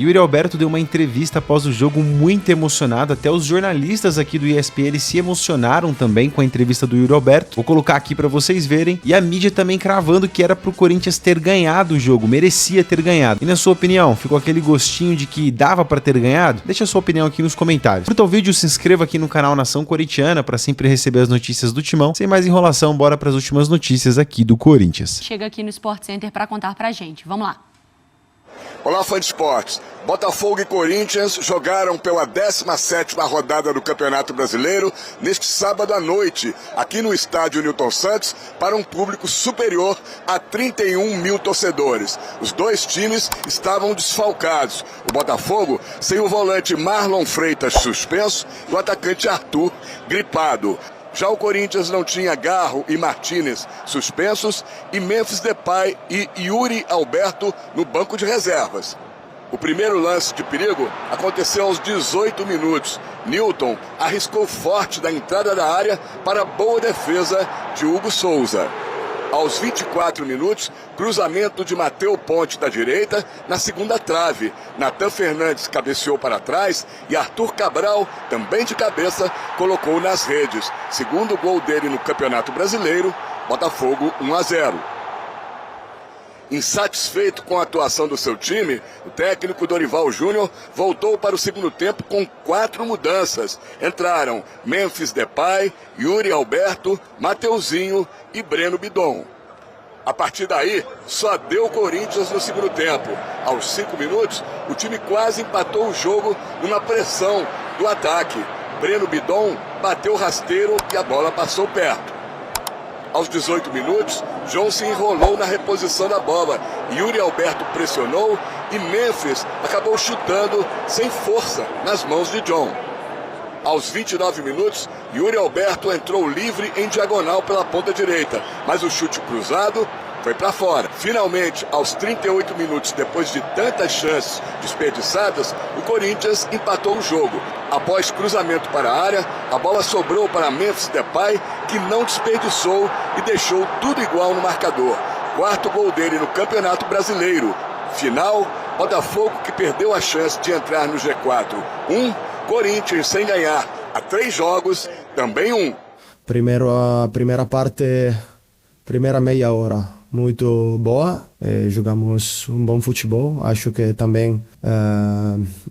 Yuri Alberto deu uma entrevista após o jogo muito emocionado, até os jornalistas aqui do ESPN se emocionaram também com a entrevista do Yuri Alberto. Vou colocar aqui pra vocês verem, e a mídia também cravando que era pro Corinthians ter ganhado o jogo, merecia ter ganhado. E na sua opinião, ficou aquele gostinho de que dava pra ter ganhado? Deixa a sua opinião aqui nos comentários. Curta o vídeo, se inscreva aqui no canal Nação Corintiana pra sempre receber as notícias do Timão. Sem mais enrolação, bora pras últimas notícias aqui do Corinthians. Chega aqui no Sport Center pra contar pra gente. Vamos lá. Olá, fã de esportes. Botafogo e Corinthians jogaram pela 17ª rodada do Campeonato Brasileiro neste sábado à noite, aqui no estádio Newton Santos, para um público superior a 31 mil torcedores. Os dois times estavam desfalcados. O Botafogo sem o volante Marlon Freitas suspenso e o atacante Arthur gripado. Já o Corinthians não tinha Garro e Martínez suspensos e Memphis Depay e Yuri Alberto no banco de reservas. O primeiro lance de perigo aconteceu aos 18 minutos. Newton arriscou forte da entrada da área para a boa defesa de Hugo Souza. Aos 24 minutos, cruzamento de Mateu Ponte da direita na segunda trave. Natan Fernandes cabeceou para trás e Arthur Cabral, também de cabeça, colocou nas redes. Segundo gol dele no Campeonato Brasileiro, Botafogo 1-0. Insatisfeito com a atuação do seu time, o técnico Dorival Júnior voltou para o segundo tempo com 4 mudanças. Entraram Memphis Depay, Yuri Alberto, Mateuzinho e Breno Bidon. A partir daí, só deu Corinthians no segundo tempo. Aos 5 minutos, o time quase empatou o jogo numa pressão do ataque. Breno Bidon bateu rasteiro e a bola passou perto. Aos 18 minutos, John se enrolou na reposição da bola. Yuri Alberto pressionou e Memphis acabou chutando sem força nas mãos de John. Aos 29 minutos, Yuri Alberto entrou livre em diagonal pela ponta direita, mas o chute cruzado foi para fora. Finalmente, aos 38 minutos, depois de tantas chances desperdiçadas, o Corinthians empatou o jogo. Após cruzamento para a área, a bola sobrou para Memphis Depay, que não desperdiçou e deixou tudo igual no marcador. Quarto gol dele no Campeonato Brasileiro. Final, Botafogo que perdeu a chance de entrar no G4. Corinthians sem ganhar há 3 jogos, também 1. Primeiro, a primeira parte, primeira meia hora, muito boa. Jogamos um bom futebol. Acho que também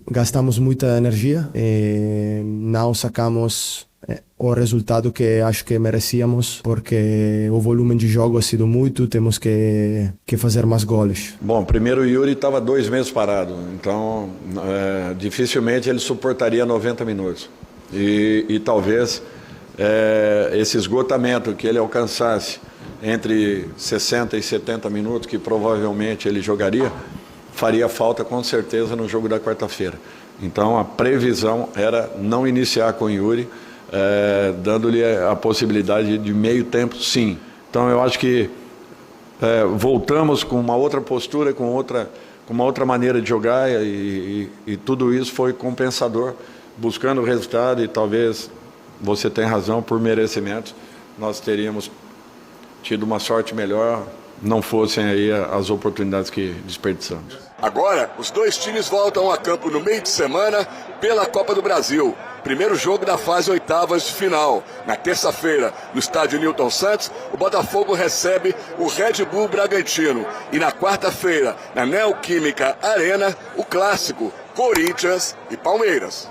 gastamos muita energia e não sacamos o resultado que acho que merecíamos, porque o volume de jogo ha sido muito, temos que fazer mais goles. Bom, primeiro o Yuri estava 2 meses parado, então dificilmente ele suportaria 90 minutos. E talvez esse esgotamento que ele alcançasse entre 60 e 70 minutos, que provavelmente ele jogaria, faria falta com certeza no jogo da quarta-feira. Então a previsão era não iniciar com o Yuri, dando-lhe a possibilidade de meio tempo, sim. Então eu acho que voltamos com uma outra postura, com uma outra maneira de jogar e tudo isso foi compensador, buscando o resultado, e talvez você tenha razão, por merecimento, nós teríamos tido uma sorte melhor, não fossem aí as oportunidades que desperdiçamos. Agora, os dois times voltam a campo no meio de semana pela Copa do Brasil. Primeiro jogo da fase oitavas de final. Na terça-feira, no estádio Newton Santos, o Botafogo recebe o Red Bull Bragantino. E na quarta-feira, na Neoquímica Arena, o clássico Corinthians e Palmeiras.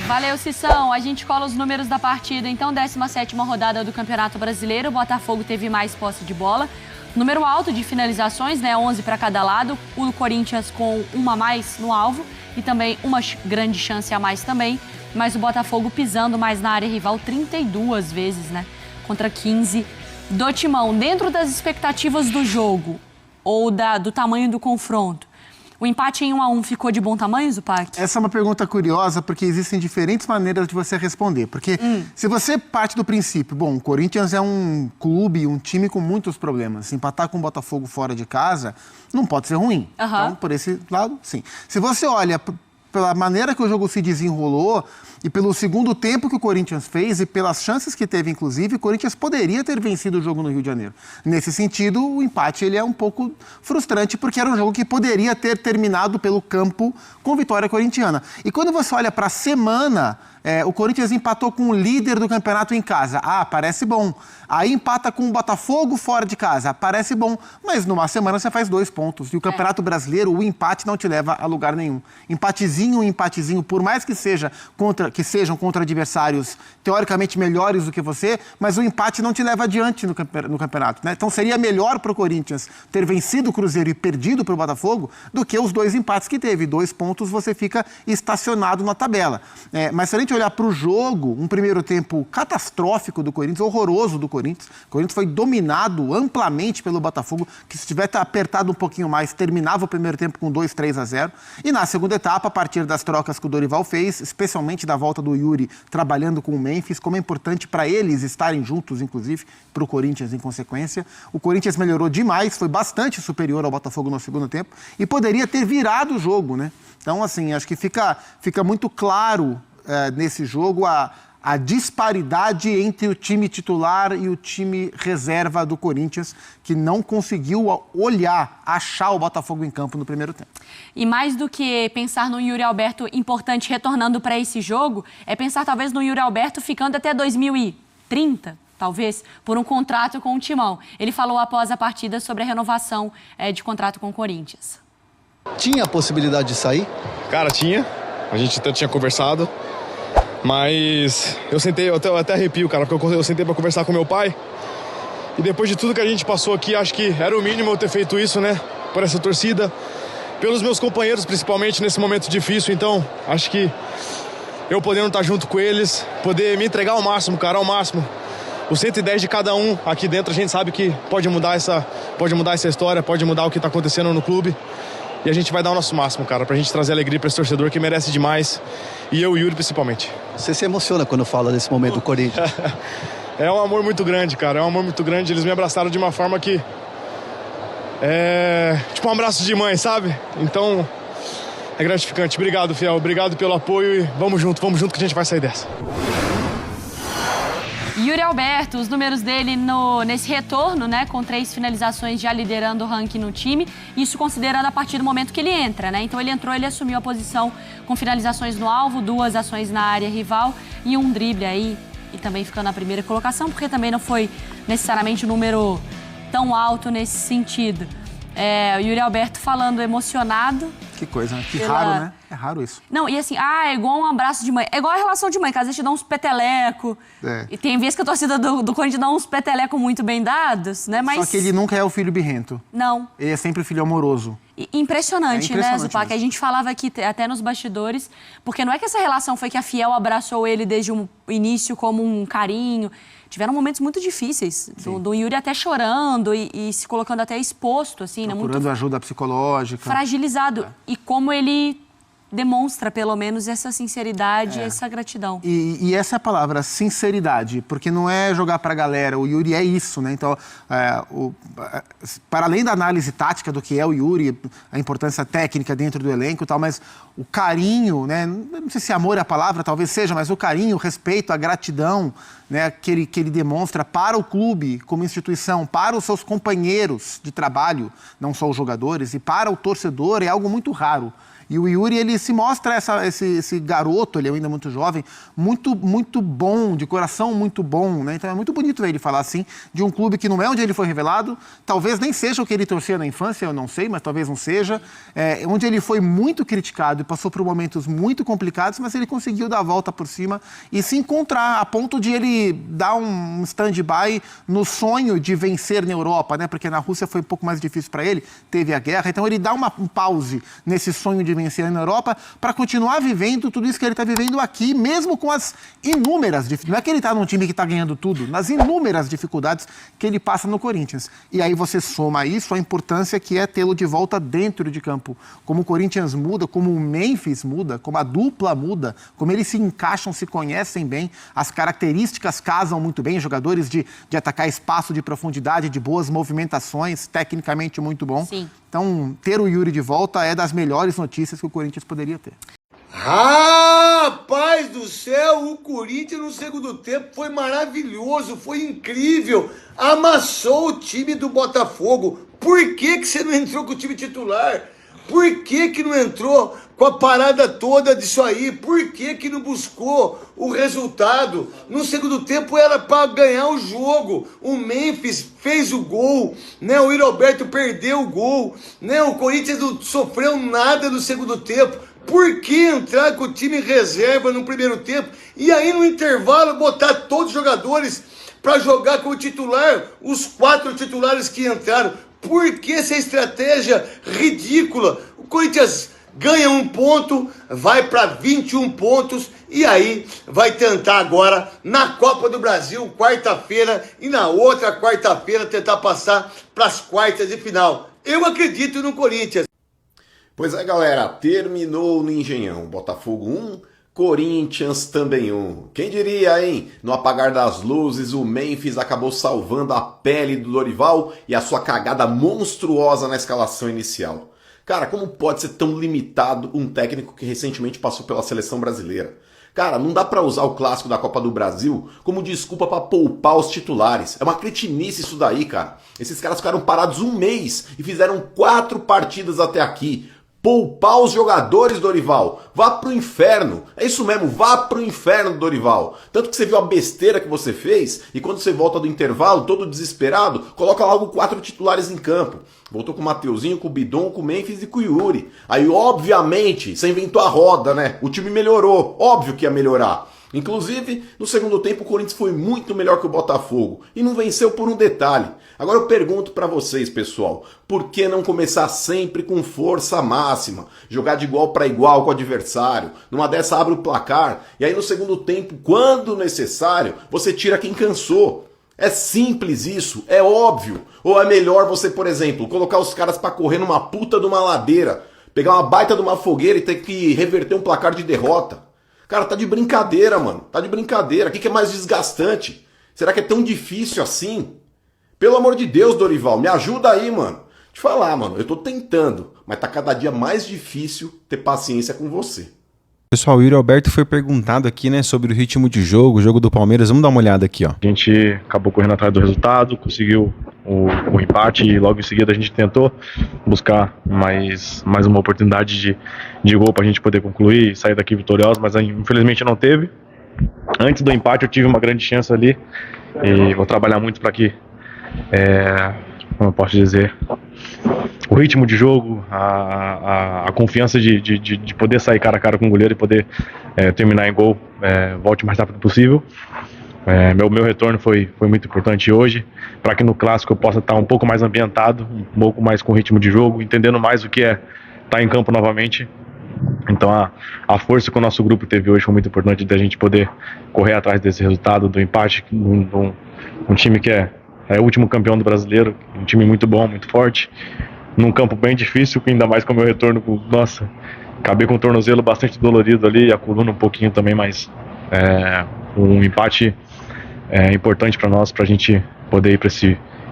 Valeu, Cissão. A gente cola os números da partida. Então, 17ª rodada do Campeonato Brasileiro. O Botafogo teve mais posse de bola. Número alto de finalizações, né? 11 para cada lado. O Corinthians com uma a mais no alvo e também uma grande chance a mais também. Mas o Botafogo pisando mais na área rival 32 vezes, né? Contra 15 do Timão. Dentro das expectativas do jogo ou do tamanho do confronto, o empate em 1-1 ficou de bom tamanho, Zupac? Essa é uma pergunta curiosa, porque existem diferentes maneiras de você responder. Porque se você parte do princípio, bom, o Corinthians é um clube, um time com muitos problemas. Empatar com o Botafogo fora de casa não pode ser ruim. Então, por esse lado, sim. Se você olha pela maneira que o jogo se desenrolou e pelo segundo tempo que o Corinthians fez e pelas chances que teve, inclusive, o Corinthians poderia ter vencido o jogo no Rio de Janeiro. Nesse sentido, o empate ele é um pouco frustrante, porque era um jogo que poderia ter terminado pelo campo com vitória corintiana. E quando você olha para a semana, o Corinthians empatou com o líder do campeonato em casa. Ah, parece bom. Aí empata com o Botafogo fora de casa. Parece bom. Mas numa semana você faz 2 pontos. E o Campeonato Brasileiro, o empate não te leva a lugar nenhum. Empatezinho, por mais que sejam contra adversários teoricamente melhores do que você, mas o empate não te leva adiante no campeonato, né? Então seria melhor para o Corinthians ter vencido o Cruzeiro e perdido para o Botafogo do que os 2 empates que teve. 2 pontos você fica estacionado na tabela. Mas se a gente olhar para o jogo, um primeiro tempo catastrófico do Corinthians, horroroso do Corinthians. O Corinthians foi dominado amplamente pelo Botafogo, que se tivesse apertado um pouquinho mais, terminava o primeiro tempo com 2-3-0. E na segunda etapa, a partir das trocas que o Dorival fez, especialmente da volta do Yuri trabalhando com o Memphis, como é importante para eles estarem juntos, inclusive, para o Corinthians em consequência. O Corinthians melhorou demais, foi bastante superior ao Botafogo no segundo tempo e poderia ter virado o jogo, né? Então, assim, acho que fica muito claro nesse jogo a disparidade entre o time titular e o time reserva do Corinthians, que não conseguiu achar o Botafogo em campo no primeiro tempo. E mais do que pensar no Yuri Alberto importante retornando para esse jogo, é pensar talvez no Yuri Alberto ficando até 2030, talvez, por um contrato com o Timão. Ele falou após a partida sobre a renovação de contrato com o Corinthians. Tinha a possibilidade de sair? Cara, tinha. A gente até tinha conversado. Mas eu até arrepio, cara, porque eu sentei pra conversar com meu pai. E depois de tudo que a gente passou aqui, acho que era o mínimo eu ter feito isso, né? Por essa torcida, pelos meus companheiros, principalmente nesse momento difícil. Então, acho que eu podendo estar junto com eles, poder me entregar ao máximo, cara, ao máximo. O 110 de cada um aqui dentro, a gente sabe que pode mudar essa história, pode mudar o que tá acontecendo no clube. E a gente vai dar o nosso máximo, cara, pra gente trazer alegria pra esse torcedor que merece demais. E eu e o Yuri, principalmente. Você se emociona quando fala desse momento do Corinthians? É um amor muito grande, cara. É um amor muito grande. Eles me abraçaram de uma forma que... tipo um abraço de mãe, sabe? Então, é gratificante. Obrigado, Fiel. Obrigado pelo apoio e vamos junto que a gente vai sair dessa. Yuri Alberto, os números dele nesse retorno, né, com 3 finalizações já liderando o ranking no time, isso considerando a partir do momento que ele entra, né? Então ele entrou, ele assumiu a posição com finalizações no alvo, 2 ações na área rival e um drible aí, e também ficando na primeira colocação, porque também não foi necessariamente um número tão alto nesse sentido. O Yuri Alberto falando emocionado. Que coisa, né? Que raro, né? É raro isso. Não, e assim, é igual um abraço de mãe. É igual a relação de mãe, que às vezes te dá uns peteleco. E tem vezes que a torcida do Corinthians dá uns peteleco muito bem dados, né? Mas... Só que ele nunca é o filho birrento. Não. Ele é sempre o filho amoroso. Impressionante, né, Zupá? Que a gente falava aqui até nos bastidores, porque não é que essa relação foi que a Fiel abraçou ele desde o início como um carinho. Tiveram momentos muito difíceis, do Yuri até chorando e se colocando até exposto, assim, né? Procurando ajuda psicológica. Fragilizado. E como ele demonstra, pelo menos, essa sinceridade e essa gratidão. E essa é a palavra, sinceridade, porque não é jogar pra galera, o Yuri é isso, né? Então, para além da análise tática do que é o Yuri, a importância técnica dentro do elenco e tal, mas o carinho, né? Não sei se amor é a palavra, talvez seja, mas o carinho, o respeito, a gratidão, né, que ele demonstra para o clube como instituição, para os seus companheiros de trabalho, não só os jogadores, e para o torcedor é algo muito raro. E o Yuri, ele se mostra esse garoto, ele é ainda muito jovem, muito, muito bom, de coração muito bom, né? Então é muito bonito ele falar assim, de um clube que não é onde ele foi revelado, talvez nem seja o que ele torcia na infância, eu não sei, mas talvez não seja, onde ele foi muito criticado e passou por momentos muito complicados, mas ele conseguiu dar a volta por cima e se encontrar, a ponto de ele dar um stand-by no sonho de vencer na Europa, né? Porque na Rússia foi um pouco mais difícil para ele, teve a guerra, então ele dá um pause nesse sonho de vencer na Europa para continuar vivendo tudo isso que ele está vivendo aqui, mesmo com as inúmeras dificuldades. Não é que ele está num time que está ganhando tudo, nas inúmeras dificuldades que ele passa no Corinthians. E aí você soma isso a importância que é tê-lo de volta dentro de campo. Como o Corinthians muda, como o Memphis muda, como a dupla muda, como eles se encaixam, se conhecem bem, as características casam muito bem, jogadores de atacar espaço, de profundidade, de boas movimentações, tecnicamente muito bom. Sim. Então, ter o Yuri de volta é das melhores notícias que o Corinthians poderia ter. Rapaz do céu, o Corinthians no segundo tempo foi maravilhoso, foi incrível, amassou o time do Botafogo. Por que você não entrou com o time titular? Por que não entrou com a parada toda disso aí? Por que não buscou o resultado? No segundo tempo era para ganhar o jogo. O Memphis fez o gol, né? O Roberto perdeu o gol, né? O Corinthians não sofreu nada no segundo tempo. Por que entrar com o time reserva no primeiro tempo e aí no intervalo botar todos os jogadores para jogar como titular, os 4 titulares que entraram? Por que essa estratégia ridícula? O Corinthians ganha 1 ponto, vai para 21 pontos e aí vai tentar agora na Copa do Brasil, quarta-feira, e na outra quarta-feira tentar passar para as quartas de final. Eu acredito no Corinthians. Pois é, galera, terminou no Engenhão. Botafogo 1, Corinthians também 1. Quem diria, hein? No apagar das luzes, o Memphis acabou salvando a pele do Dorival e a sua cagada monstruosa na escalação inicial. Cara, como pode ser tão limitado um técnico que recentemente passou pela seleção brasileira? Cara, não dá pra usar o clássico da Copa do Brasil como desculpa pra poupar os titulares. É uma cretinice isso daí, cara. Esses caras ficaram parados 1 mês e fizeram 4 partidas até aqui. Poupar os jogadores, Dorival. Vá pro inferno. É isso mesmo, vá pro inferno, Dorival. Tanto que você viu a besteira que você fez e quando você volta do intervalo, todo desesperado, coloca logo 4 titulares em campo. Voltou com o Mateuzinho, com o Bidon, com o Memphis e com o Yuri. Aí, obviamente, você inventou a roda, né? O time melhorou. Óbvio que ia melhorar. Inclusive, no segundo tempo, o Corinthians foi muito melhor que o Botafogo e não venceu por um detalhe. Agora eu pergunto pra vocês, pessoal, por que não começar sempre com força máxima? Jogar de igual para igual com o adversário, numa dessa abre o placar e aí no segundo tempo, quando necessário, você tira quem cansou. É simples isso, é óbvio. Ou é melhor você, por exemplo, colocar os caras pra correr numa puta de uma ladeira, pegar uma baita de uma fogueira e ter que reverter um placar de derrota? Cara, tá de brincadeira, mano. Tá de brincadeira. O que é mais desgastante? Será que é tão difícil assim? Pelo amor de Deus, Dorival, me ajuda aí, mano. Te falar, mano, eu tô tentando, mas tá cada dia mais difícil ter paciência com você. Pessoal, o Yuri Alberto foi perguntado aqui, né, sobre o ritmo de jogo, o jogo do Palmeiras. Vamos dar uma olhada aqui, ó. A gente acabou correndo atrás do resultado, conseguiu o empate e logo em seguida a gente tentou buscar mais uma oportunidade de gol pra gente poder concluir e sair daqui vitorioso, mas infelizmente não teve. Antes do empate eu tive uma grande chance ali e vou trabalhar muito para que, como eu posso dizer, o ritmo de jogo, a confiança de poder sair cara a cara com o goleiro e poder terminar em gol, volte o mais rápido possível. Meu retorno foi muito importante hoje, para que no clássico eu possa estar um pouco mais ambientado, um pouco mais com ritmo de jogo, entendendo mais o que é estar em campo novamente. Então a força que o nosso grupo teve hoje foi muito importante, da gente poder correr atrás desse resultado, do empate, um time que é o último campeão do brasileiro, um time muito bom, muito forte, num campo bem difícil, ainda mais com o meu retorno, nossa, acabei com o tornozelo bastante dolorido ali, a coluna um pouquinho também, mas um empate importante para nós, pra gente poder ir para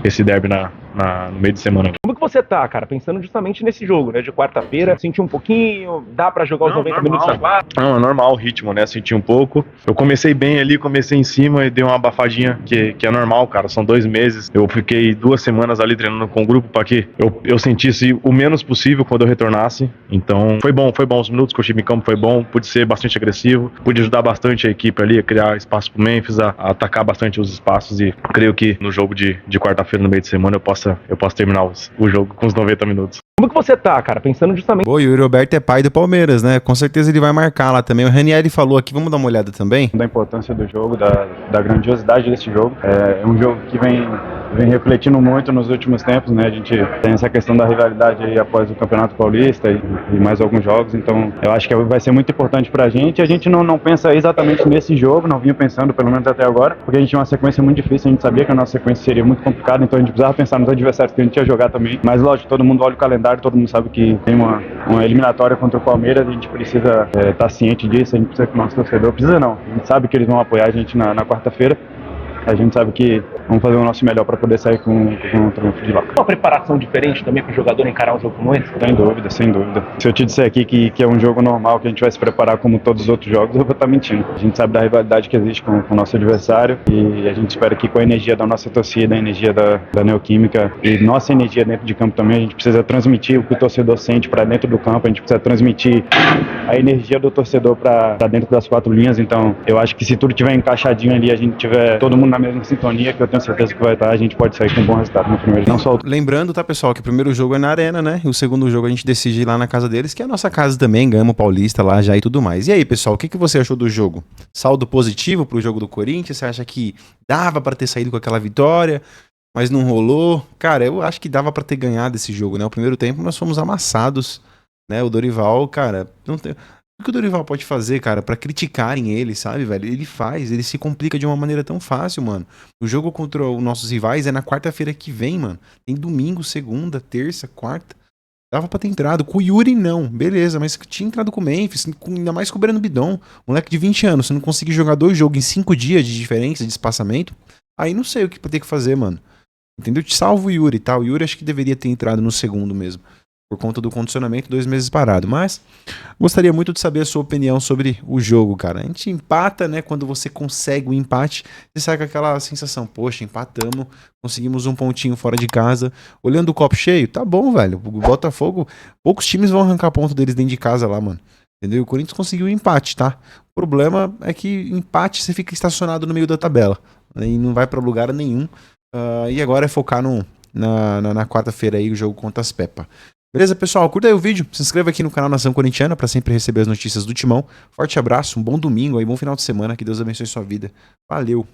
esse derby no meio de semana. Como que você tá, cara, pensando justamente nesse jogo, né, de quarta-feira? Sentiu um pouquinho, dá pra jogar os 90 minutos da quadra? Não, é normal o ritmo, né, senti um pouco. Eu comecei bem ali, comecei em cima e dei uma abafadinha, que é normal, cara, são 2 meses. Eu fiquei 2 semanas ali treinando com o grupo para que eu sentisse o menos possível quando eu retornasse. Então, foi bom, os minutos que eu tive em campo foi bom, pude ser bastante agressivo, pude ajudar bastante a equipe ali a criar espaço pro Memphis, a atacar bastante os espaços e creio que no jogo de quarta-feira, no meio de semana, eu possa terminar o jogo com os 90 minutos. Como que você tá, cara, pensando justamente... Pô, e o Yuri Alberto é pai do Palmeiras, né? Com certeza ele vai marcar lá também. O Ranieri falou aqui, vamos dar uma olhada também? Da importância do jogo, da grandiosidade desse jogo. É um jogo que vem refletindo muito nos últimos tempos, né? A gente tem essa questão da rivalidade aí após o Campeonato Paulista e mais alguns jogos, então eu acho que vai ser muito importante pra gente. A gente não pensa exatamente nesse jogo, não vinha pensando, pelo menos até agora, porque a gente tinha uma sequência muito difícil, a gente sabia que a nossa sequência seria muito complicada, então a gente precisava pensar nos adversários que a gente ia jogar também. Mas lógico, todo mundo olha o calendário, todo mundo sabe que tem uma eliminatória contra o Palmeiras, a gente precisa estar ciente disso, a gente precisa que o nosso torcedor, precisa não, a gente sabe que eles vão apoiar a gente na quarta-feira. A gente sabe que vamos fazer o nosso melhor para poder sair com um triunfo de lá. Uma preparação diferente também para o jogador encarar um jogo como esse? Sem dúvida, sem dúvida. Se eu te disser aqui que é um jogo normal, que a gente vai se preparar como todos os outros jogos, eu vou estar mentindo. A gente sabe da rivalidade que existe com o nosso adversário e a gente espera que com a energia da nossa torcida, a energia da Neoquímica e nossa energia dentro de campo também, a gente precisa transmitir o que o torcedor sente para dentro do campo, a gente precisa transmitir a energia do torcedor para dentro das 4 linhas. Então eu acho que se tudo tiver encaixadinho ali, a gente tiver todo mundo na mesma sintonia, que eu tenho certeza que vai estar, a gente pode sair com um bom resultado no primeiro jogo. Não só... Lembrando, tá, pessoal, que o primeiro jogo é na Arena, né? E o segundo jogo a gente decide lá na casa deles, que é a nossa casa também, ganhamos o Paulista lá já e tudo mais. E aí, pessoal, o que você achou do jogo? Saldo positivo pro jogo do Corinthians? Você acha que dava pra ter saído com aquela vitória, mas não rolou? Cara, eu acho que dava pra ter ganhado esse jogo, né? O primeiro tempo nós fomos amassados, né? O Dorival, cara, não tem... O que o Dorival pode fazer, cara, pra criticarem ele, sabe, velho? Ele faz, ele se complica de uma maneira tão fácil, mano. O jogo contra os nossos rivais é na quarta-feira que vem, mano. Tem domingo, segunda, terça, quarta. Dava pra ter entrado. Com o Yuri, não. Beleza, mas tinha entrado com o Memphis, ainda mais com o Breno Bidon. Moleque de 20 anos, você não conseguir jogar 2 jogos em 5 dias de diferença, de espaçamento, aí não sei o que ter que fazer, mano. Entendeu? Salvo o Yuri, tá? O Yuri acho que deveria ter entrado no segundo mesmo. Por conta do condicionamento, 2 meses parado. Mas gostaria muito de saber a sua opinião sobre o jogo, cara. A gente empata, né? Quando você consegue o empate, você sai com aquela sensação, poxa, empatamos, conseguimos um pontinho fora de casa. Olhando o copo cheio, tá bom, velho. O Botafogo, poucos times vão arrancar ponto deles dentro de casa lá, mano. Entendeu? O Corinthians conseguiu o empate, tá? O problema é que empate você fica estacionado no meio da tabela. E não vai pra lugar nenhum. E agora é focar na quarta-feira aí o jogo contra as Pepa. Beleza, pessoal? Curta aí o vídeo, se inscreva aqui no canal Nação Corintiana para sempre receber as notícias do Timão. Forte abraço, um bom domingo aí, bom final de semana, que Deus abençoe sua vida. Valeu!